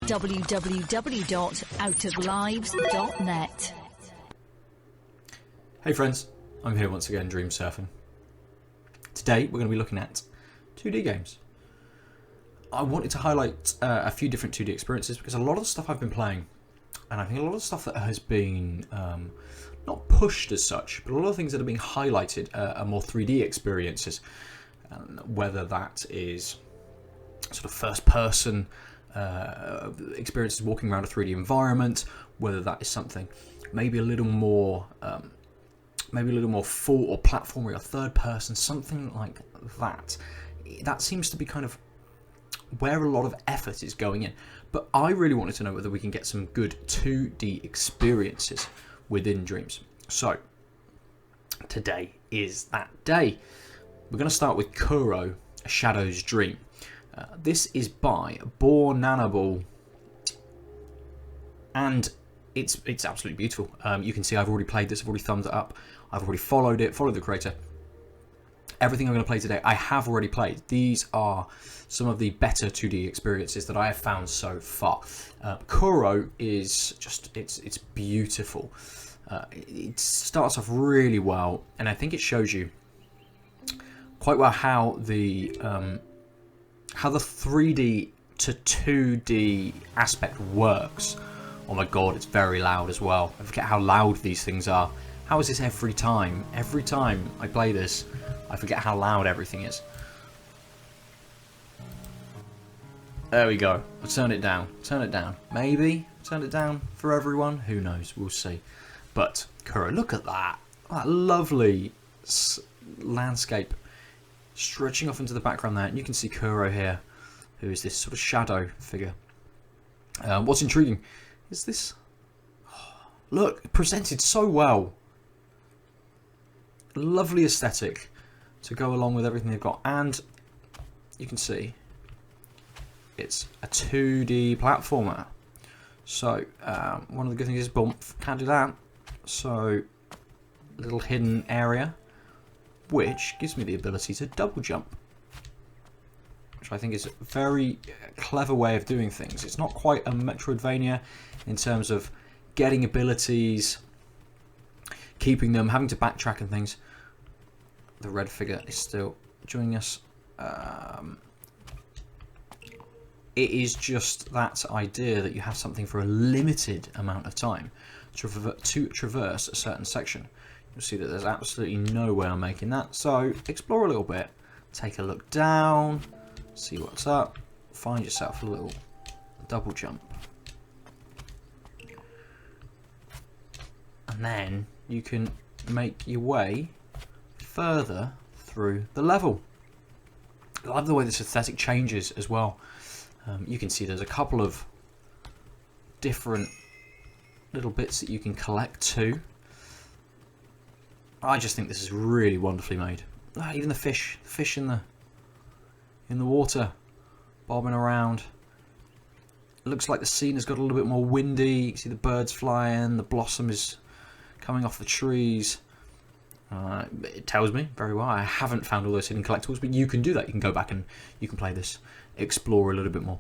www.outoflives.net. Hey friends, I'm here once again dream surfing. Today we're going to be looking at 2D games. I wanted to highlight a few different 2D experiences because a lot of the stuff I've been playing, and I think a lot of the stuff that has been not pushed as such, but a lot of things that are being highlighted are more 3D experiences. Whether that is sort of first person experiences walking around a 3D environment, whether that is something maybe a little more full or platformy or third person, something like that. That seems to be kind of where a lot of effort is going in. But I really wanted to know whether we can get some good 2D experiences within Dreams. So today is that day. We're going to start with Kuro, A Shadow's Dream. This is by Bawnanable, and it's absolutely beautiful. You can see I've already played this, I've already thumbs it up, I've already followed the creator. Everything I'm going to play today, I have already played. These are some of the better 2D experiences that I have found so far. Kuro is just, it's beautiful. It starts off really well, and I think it shows you quite well how the 3D to 2D aspect works. Oh my god, it's very loud as well. I forget how loud these things are. How is this every time? Every time I play this, I forget how loud everything is. There we go. I'll turn it down. Turn it down. Maybe turn it down for everyone. Who knows? We'll see. But Kuro, look at that. That lovely landscape stretching off into the background there. And you can see Kuro here, who is this sort of shadow figure. What's intriguing is this. Look, presented so well. Lovely aesthetic to go along with everything they've got, and you can see it's a 2D platformer. So one of the good things is bump, can't do that. So little hidden area, which gives me the ability to double jump, which I think is a very clever way of doing things. It's not quite a Metroidvania in terms of getting abilities, keeping them, having to backtrack and things. The red figure is still joining us. It is just that idea that you have something for a limited amount of time to traverse a certain section. You'll see that there's absolutely no way I'm making that. So explore a little bit, take a look down, see what's up, find yourself a little double jump. And then you can make your way further through the level. I love the way this aesthetic changes as well. You can see there's a couple of different little bits that you can collect too. I just think this is really wonderfully made. Even the fish in the water, bobbing around. It looks like the scene has got a little bit more windy. You can see the birds flying, the blossom is coming off the trees. It tells me very well. I haven't found all those hidden collectibles, but you can do that. You can go back and you can play this, explore a little bit more.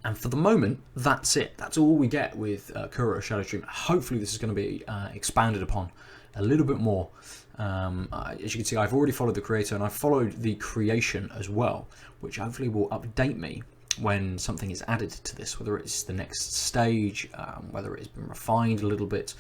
And for the moment, that's it. That's all we get with Kuro Shadow's Dream. Hopefully this is going to be expanded upon a little bit more. As you can see, I've already followed the creator, and I've followed the creation as well, which hopefully will update me when something is added to this, whether it's the next stage, whether it's been refined a little bit.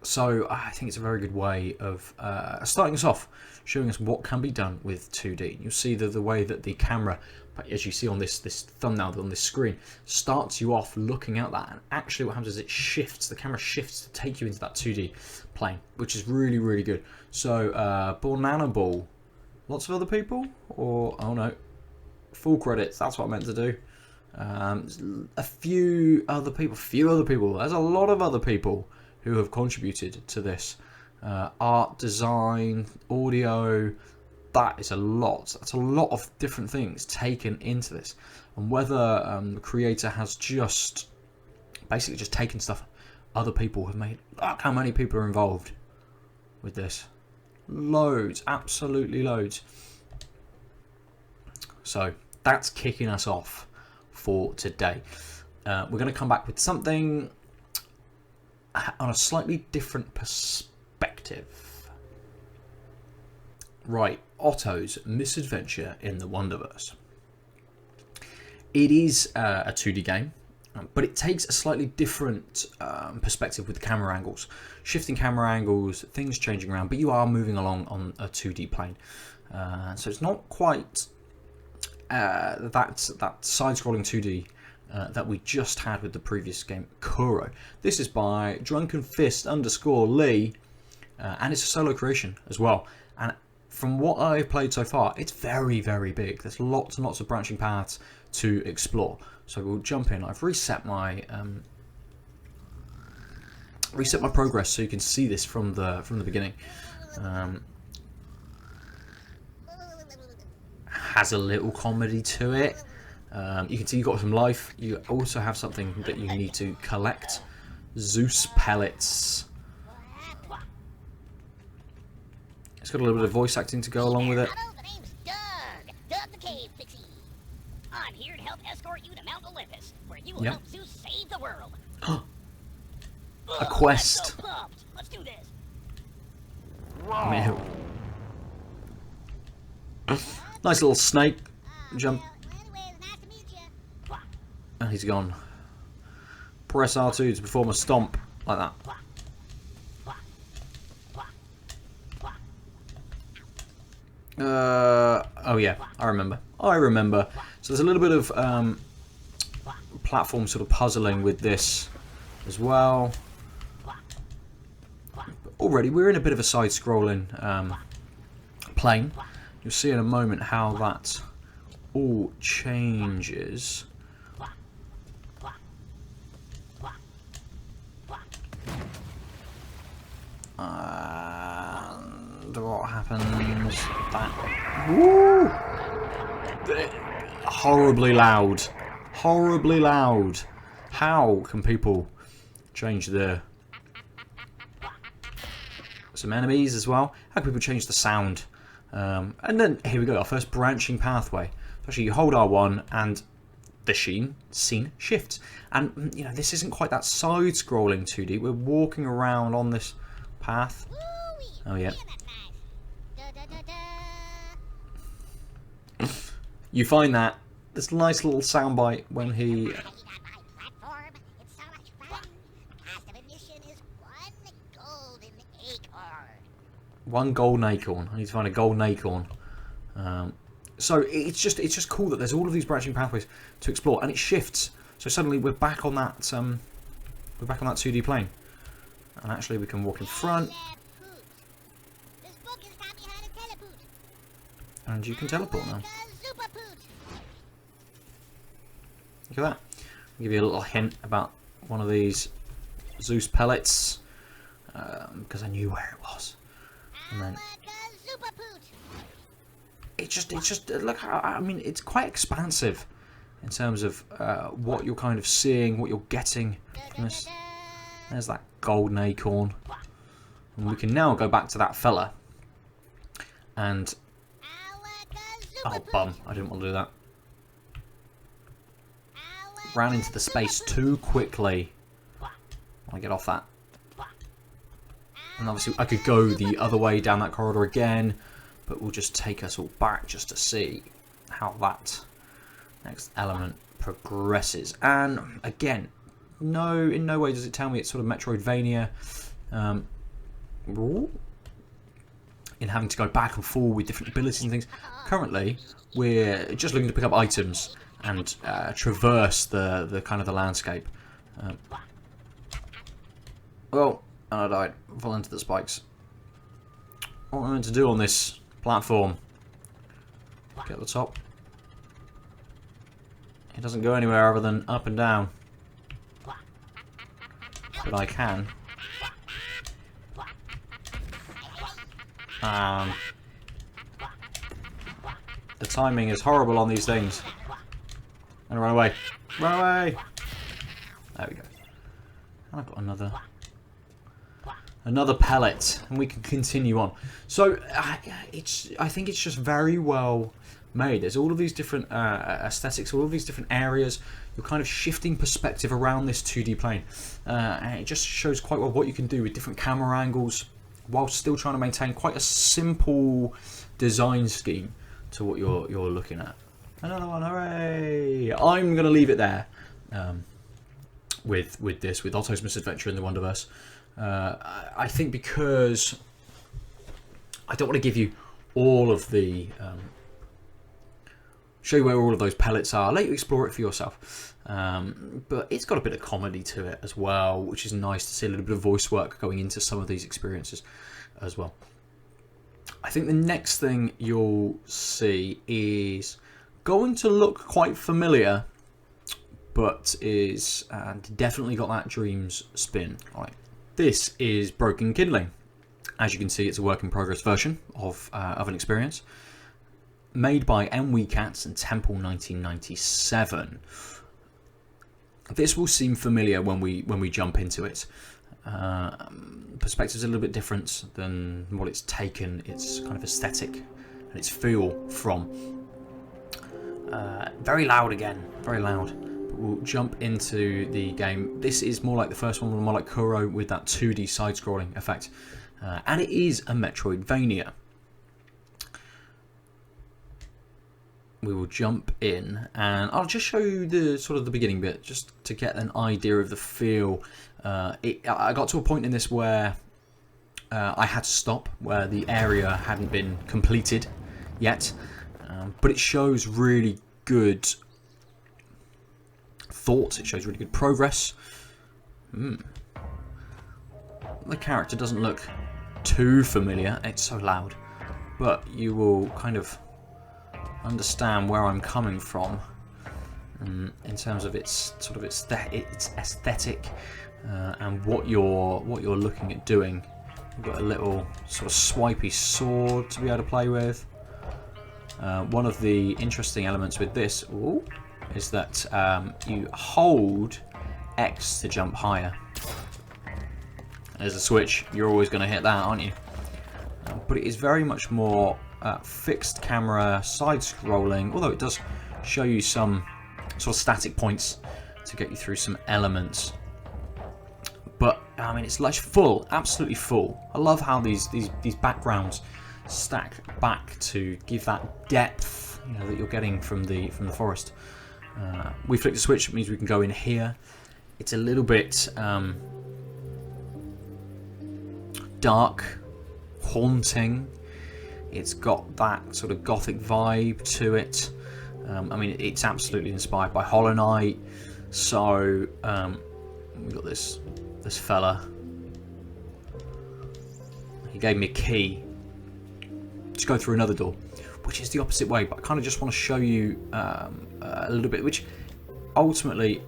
So I think it's a very good way of starting us off, showing us what can be done with 2D. You'll see the way that the camera, as you see on this thumbnail on this screen, starts you off looking at that, and actually what happens is it shifts, the camera shifts to take you into that 2D plane, which is really, really good. So Bawnanable, lots of other people, or oh no, full credits, that's what I meant to do. A few other people, there's a lot of other people who have contributed to this. Art, design, audio, that is a lot. That's a lot of different things taken into this. And whether the creator has just basically just taken stuff other people have made. Look how many people are involved with this. Loads, absolutely loads. So that's kicking us off for today. We're going to come back with something on a slightly different perspective. Right, Otto's Misadventure in the Wonderverse. It is a 2D game, but it takes a slightly different perspective with the camera angles. Shifting camera angles, things changing around, but you are moving along on a 2D plane. So it's not quite that side-scrolling 2D that we just had with the previous game, Kuro. This is by DrunkenFist_Lee, and it's a solo creation as well. And from what I've played so far, it's very, very big. There's lots and lots of branching paths to explore. So we'll jump in. I've reset my progress so you can see this from the beginning. Has a little comedy to it. You can see you've got some life. You also have something that you need to collect. Zeus pellets. It's got a little bit of voice acting to go along with it. Hello, the name's Doug. Doug the Cave Pixie. I'm here to help escort you to Mount Olympus, where you will help Zeus save the world. A quest. I'm so pumped. Let's do this. Nice little snake jump. Anyways, nice to meet you. And he's gone. Press R2 to perform a stomp like that. Oh yeah, I remember. So there's a little bit of platform sort of puzzling with this as well. But already we're in a bit of a side-scrolling plane. You'll see in a moment how that all changes. And what happens? That. Woo! Horribly loud. Horribly loud. How can people change the... Some enemies as well. How can people change the sound? And then, here we go, our first branching pathway. So actually, you hold R1 and the scene shifts. And, you know, this isn't quite that side-scrolling 2D. We're walking around on this path. Oh, yeah. You find that. This nice little soundbite when he... One golden acorn. I need to find a golden acorn. So it's just cool that there's all of these branching pathways to explore, and it shifts. So suddenly we're back on that 2D plane, and actually we can walk in front, and you can teleport now. Look at that. I'll give you a little hint about one of these Zeus pellets because I knew where it was. And then it's just look. I mean, it's quite expansive in terms of what you're kind of seeing, what you're getting from this. There's that golden acorn, and we can now go back to that fella. And oh, bum! I didn't want to do that. Ran into the space too quickly. I get off that. And obviously I could go the other way down that corridor again, but we'll just take us all back just to see how that next element progresses. And again, no, in no way does it tell me it's sort of Metroidvania in having to go back and forth with different abilities and things. Currently, we're just looking to pick up items and traverse the kind of the landscape. Well, and I died. Fell into the spikes. What am I meant to do on this platform? Get the top. It doesn't go anywhere other than up and down. But I can. The timing is horrible on these things. And run away. Run away! There we go. And I've got another pellet, and we can continue on. So I think it's just very well made. There's all of these different aesthetics, all of these different areas. You're kind of shifting perspective around this 2D plane, and it just shows quite well what you can do with different camera angles, while still trying to maintain quite a simple design scheme to what you're looking at. Another one, hooray! I'm going to leave it there with Ottos Misadventure in the Wonderverse. I think because I don't want to give you all of the show you where all of those pellets are. Let you explore it for yourself. But it's got a bit of comedy to it as well, which is nice to see a little bit of voice work going into some of these experiences as well. I think the next thing you'll see is going to look quite familiar, but is definitely got that Dreams spin. Right. This is Broken Kinley. As you can see, it's a work in progress version of an experience made by Mweekats and Temple 1997. This will seem familiar when we jump into it. Perspective's a little bit different than what it's taken its kind of aesthetic and its feel from. Very loud again, very loud. But we'll jump into the game. This is more like the first one, more like Kuro with that 2D side-scrolling effect. And it is a Metroidvania. We will jump in, and I'll just show you the sort of the beginning bit, just to get an idea of the feel. I got to a point in this where I had to stop, where the area hadn't been completed yet, but it shows really good thought. It shows really good progress. The character doesn't look too familiar. It's so loud, but you will kind of understand where I'm coming from in terms of its sort of its aesthetic and what you're looking at doing. You've got a little sort of swipey sword to be able to play with. One of the interesting elements with this is that you hold X to jump higher. There's a switch. You're always going to hit that, aren't you? But it is very much more fixed camera, side-scrolling, although it does show you some sort of static points to get you through some elements. But I mean, it's like full, absolutely full. I love how these backgrounds stack back to give that depth, you know, that you're getting from the forest. We flick the switch, it means we can go in here. It's a little bit dark, haunting. It's got that sort of gothic vibe to it. I mean, it's absolutely inspired by Hollow Knight. So we got this fella. He gave me a key to go through another door, which is the opposite way. But I kind of just want to show you a little bit, which ultimately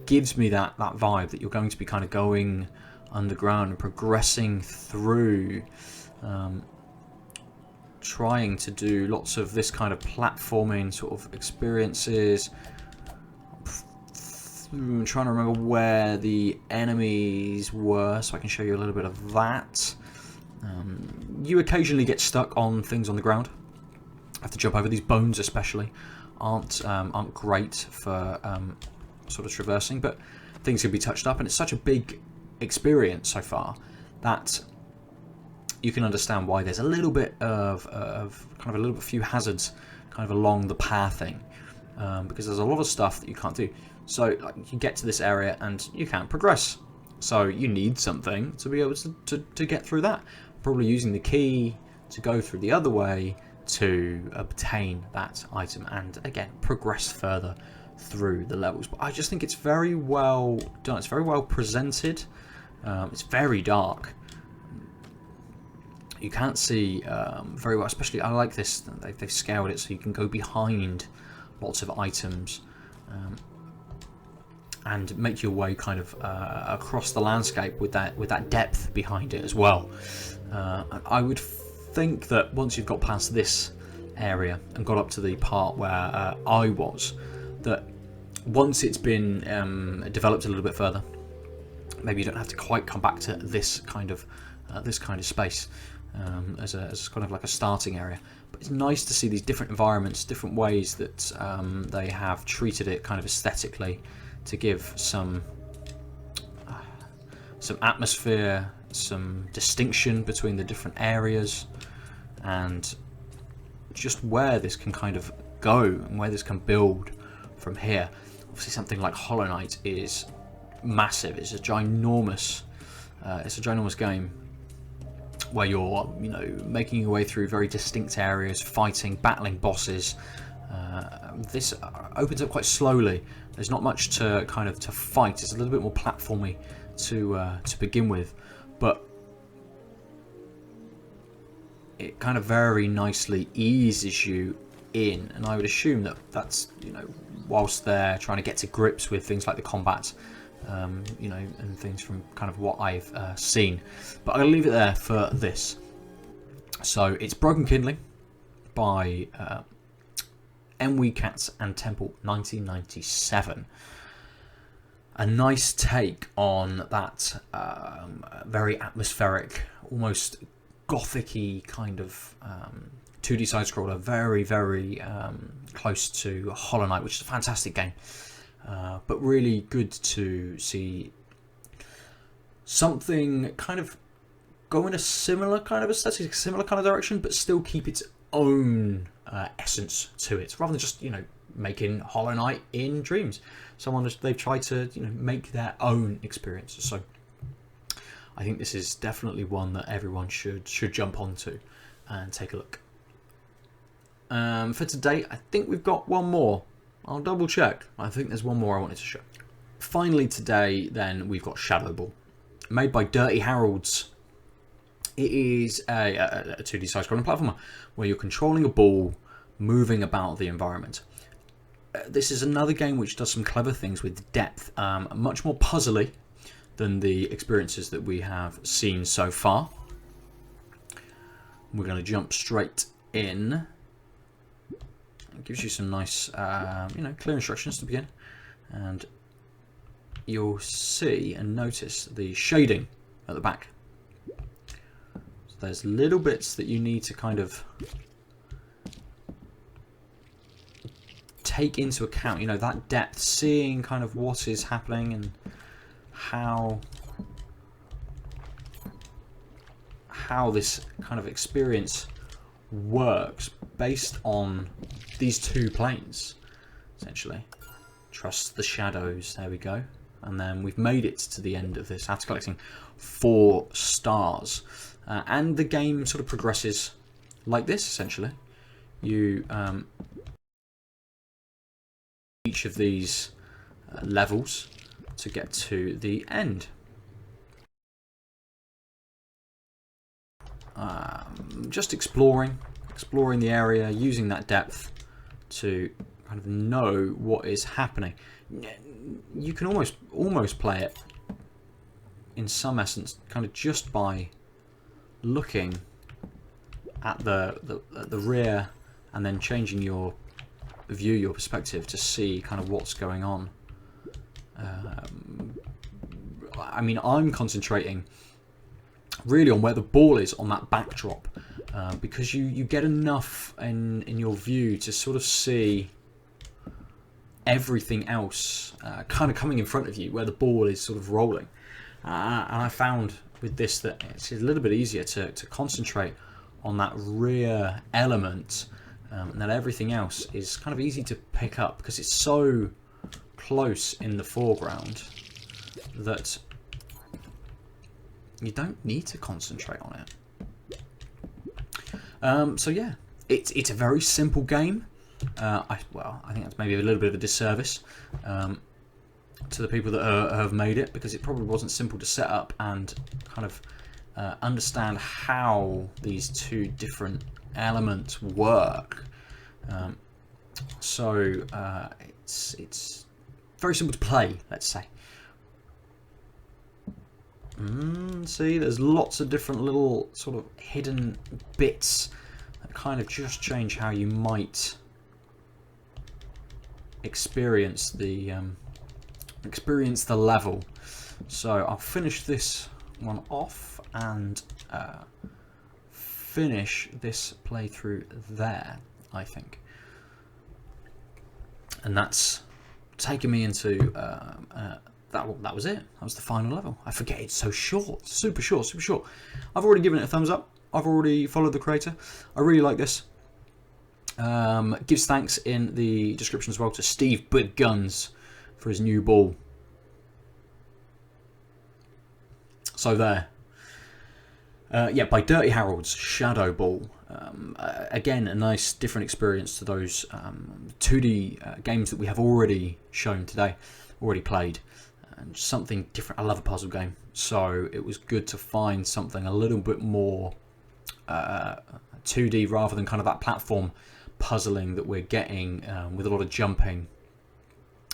gives me that vibe that you're going to be kind of going underground and progressing through. Trying to do lots of this kind of platforming sort of experiences. I'm trying to remember where the enemies were so I can show you a little bit of that. You occasionally get stuck on things on the ground. Have to jump over. These bones especially aren't great for sort of traversing, but things can be touched up, and it's such a big experience so far that you can understand why there's a little bit of kind of a little bit few hazards kind of along the pathing, because there's a lot of stuff that you can't do. So like, you get to this area and you can't progress. So you need something to be able to get through that. Probably using the key to go through the other way to obtain that item and again progress further through the levels. But I just think it's very well done. It's very well presented. It's very dark. You can't see very well, especially I like this. They've scaled it so you can go behind lots of items and make your way kind of across the landscape with that depth behind it as well. I would think that once you've got past this area and got up to the part where I was, that once it's been developed a little bit further, maybe you don't have to quite come back to this kind of space. as kind of like a starting area. But it's nice to see these different environments, different ways that they have treated it kind of aesthetically to give some atmosphere, some distinction between the different areas, and just where this can kind of go and where this can build from here. Obviously, something like Hollow Knight is massive. It's a ginormous game where you're, you know, making your way through very distinct areas, fighting, battling bosses. This opens up quite slowly. There's not much to fight. It's a little bit more platformy to begin with, but it kind of very nicely eases you in, and I would assume that that's, you know, whilst they're trying to get to grips with things like the combat, you know, and things from kind of what I've seen. But I'm going to leave it there for this. So it's Broken Kinley by Mweekats and Temple 1997. A nice take on that very atmospheric, almost gothic-y kind of 2D side-scroller, very close to Hollow Knight, which is a fantastic game. But really good to see something kind of go in a similar kind of aesthetic, similar kind of direction, but still keep its own essence to it, rather than just, you know, making Hollow Knight in Dreams. They've tried to, you know, make their own experience. So I think this is definitely one that everyone should jump onto and take a look. For today, I think we've got one more. I'll double check. I think there's one more I wanted to show. Finally today, then, we've got Shadow Ball, made by DirtyHarolds. It is a 2D side-scrolling platformer where you're controlling a ball, moving about the environment. This is another game which does some clever things with depth, much more puzzly than the experiences that we have seen so far. We're going to jump straight in. It gives you some nice, you know, clear instructions to begin, and you'll see and notice the shading at the back. So there's little bits that you need to kind of take into account, you know, that depth, seeing kind of what is happening and how this kind of experience works based on these two planes, essentially. Trust the shadows, there we go. And then we've made it to the end of this after collecting 4 stars. And the game sort of progresses like this, essentially. You each of these levels to get to the end. Just exploring the area, using that depth to kind of know what is happening. You can almost play it in some essence kind of just by looking at the rear and then changing your view, your perspective, to see kind of what's going on. I mean, I'm concentrating really on where the ball is on that backdrop, because you get enough in your view to sort of see everything else kind of coming in front of you where the ball is sort of rolling. And I found with this that it's a little bit easier to concentrate on that rear element, and that everything else is kind of easy to pick up because it's so close in the foreground that you don't need to concentrate on it. So yeah, it's a very simple game. I think that's maybe a little bit of a disservice to the people that have made it, because it probably wasn't simple to set up and kind of understand how these two different elements work. So it's very simple to play, let's say. See, there's lots of different little sort of hidden bits that kind of just change how you might experience the level. So I'll finish this one off and finish this playthrough there, I think. And that's taken me into that was it. That was the final level. I forget, it's so short, super short, super short. I've already given it a thumbs up. I've already followed the creator. I really like this. Gives thanks in the description as well to Steve Big Guns for his new ball. So there. Yeah, by DirtyHarolds, Shadow Ball. Again, a nice different experience to those 2D games that we have already shown today, already played. And something different. I love a puzzle game, so it was good to find something a little bit more 2D rather than kind of that platform puzzling that we're getting with a lot of jumping,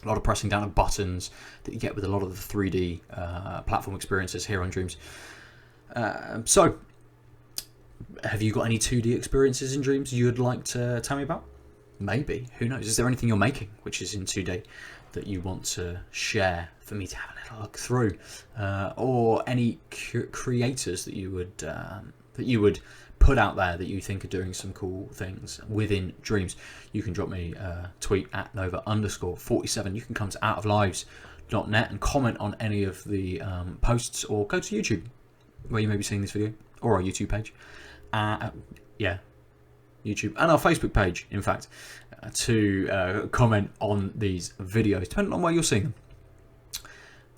a lot of pressing down of buttons that you get with a lot of the 3D platform experiences here on Dreams. So, have you got any 2D experiences in Dreams you'd like to tell me about? Maybe. Who knows? Is there anything you're making which is in 2D that you want to share for me to have a little look through? Or any creators that you would put out there that you think are doing some cool things within Dreams? You can drop me a tweet at Nova_47. You can come to outoflives.net and comment on any of the posts, or go to YouTube where you may be seeing this video, or our YouTube page. Yeah, YouTube and our Facebook page, in fact, to comment on these videos, depending on where you're seeing them.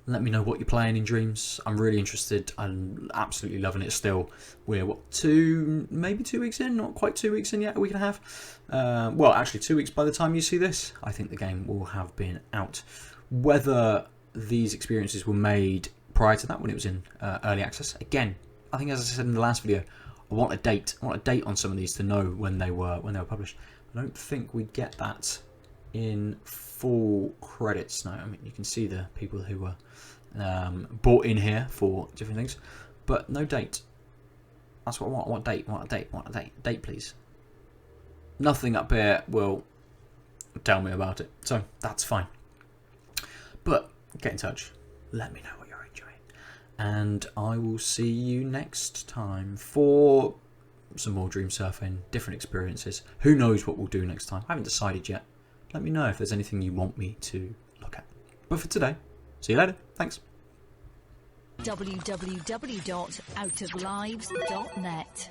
Let me know what you're playing in Dreams. I'm really interested. I'm absolutely loving it still. We're, what, maybe 2 weeks in? Not quite 2 weeks in yet, a week and a half. Well, actually 2 weeks by the time you see this. I think the game will have been out. Whether these experiences were made prior to that, when it was in early access, again, I think, as I said in the last video, I want a date. I want a date on some of these to know when they were published. I don't think we get that in full credits now. I mean, you can see the people who were bought in here for different things, but no date. That's what I want. I want a date. I want a date. I want a date. Date, please. Nothing up here will tell me about it, so that's fine. But get in touch. Let me know what you're enjoying, and I will see you next time for some more dream surfing, different experiences. Who knows what we'll do next time? I haven't decided yet. Let me know if there's anything you want me to look at. But for today, see you later. Thanks. www.outoflives.net